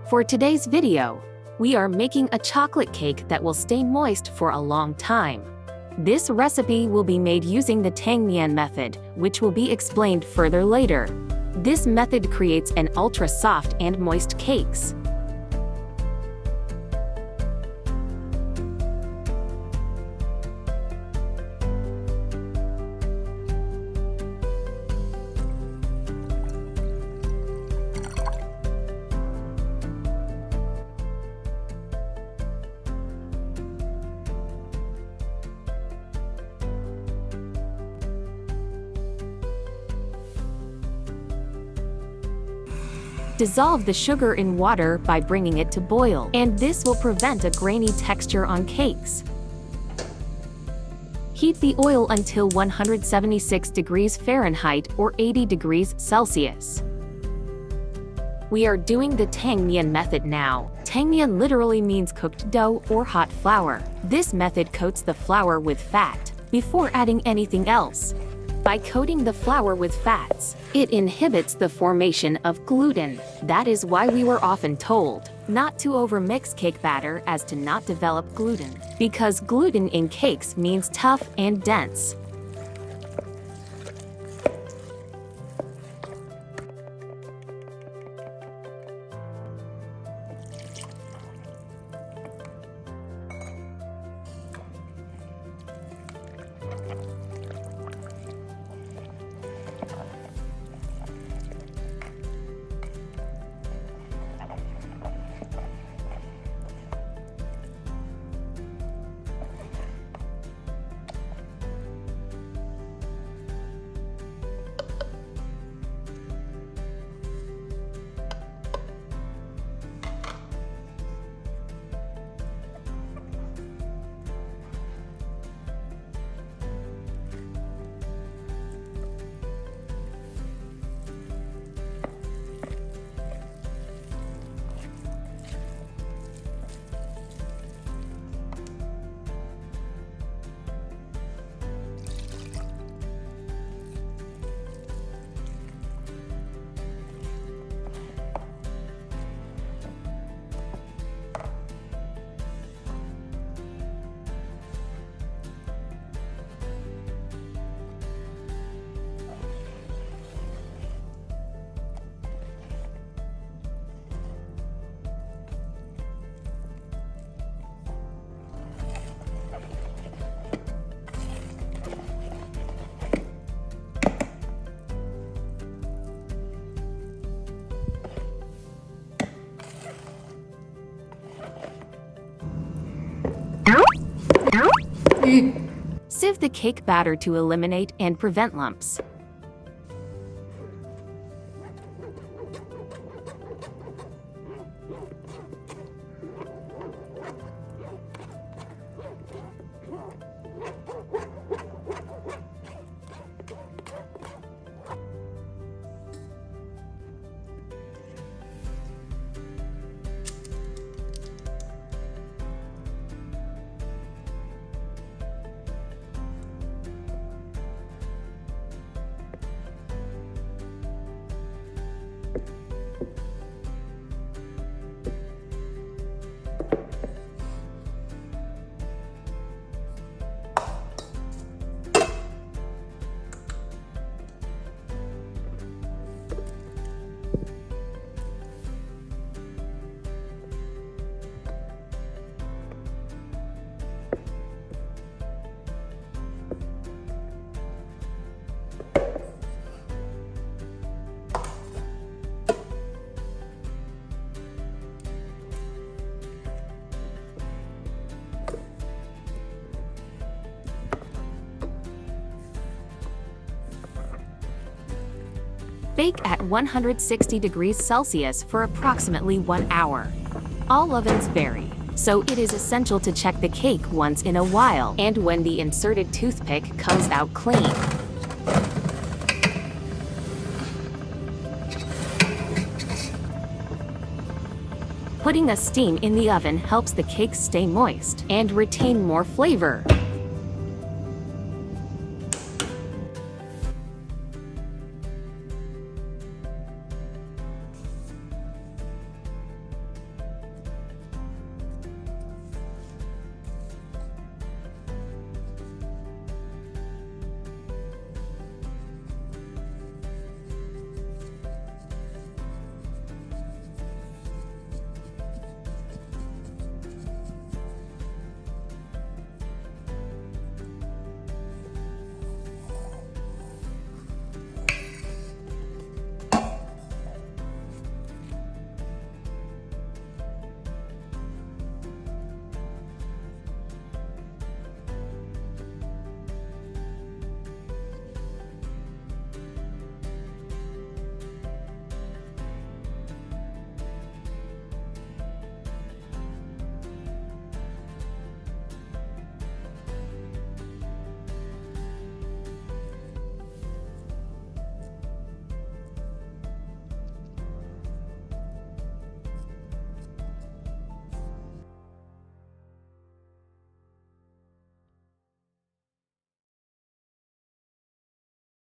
For today's video, we are making a chocolate cake that will stay moist for a long time. This recipe will be made using the Tang Mian method, which will be explained further later. This method creates an ultra-soft and moist cakes. Dissolve the sugar in water by bringing it to boil, and this will prevent a grainy texture on cakes. Heat the oil until 176 degrees Fahrenheit or 80 degrees Celsius. We are doing the Tang Mian method now. Tang Mian literally means cooked dough or hot flour. This method coats the flour with fat before adding anything else. By coating the flour with fats, it inhibits the formation of gluten. That is why we were often told not to overmix cake batter as to not develop gluten, because gluten in cakes means tough and dense. Sieve the cake batter to eliminate and prevent lumps. Bake at 160 degrees Celsius for approximately 1 hour. All ovens vary, so it is essential to check the cake once in a while and when the inserted toothpick comes out clean. Putting a steam in the oven helps the cake stay moist and retain more flavor.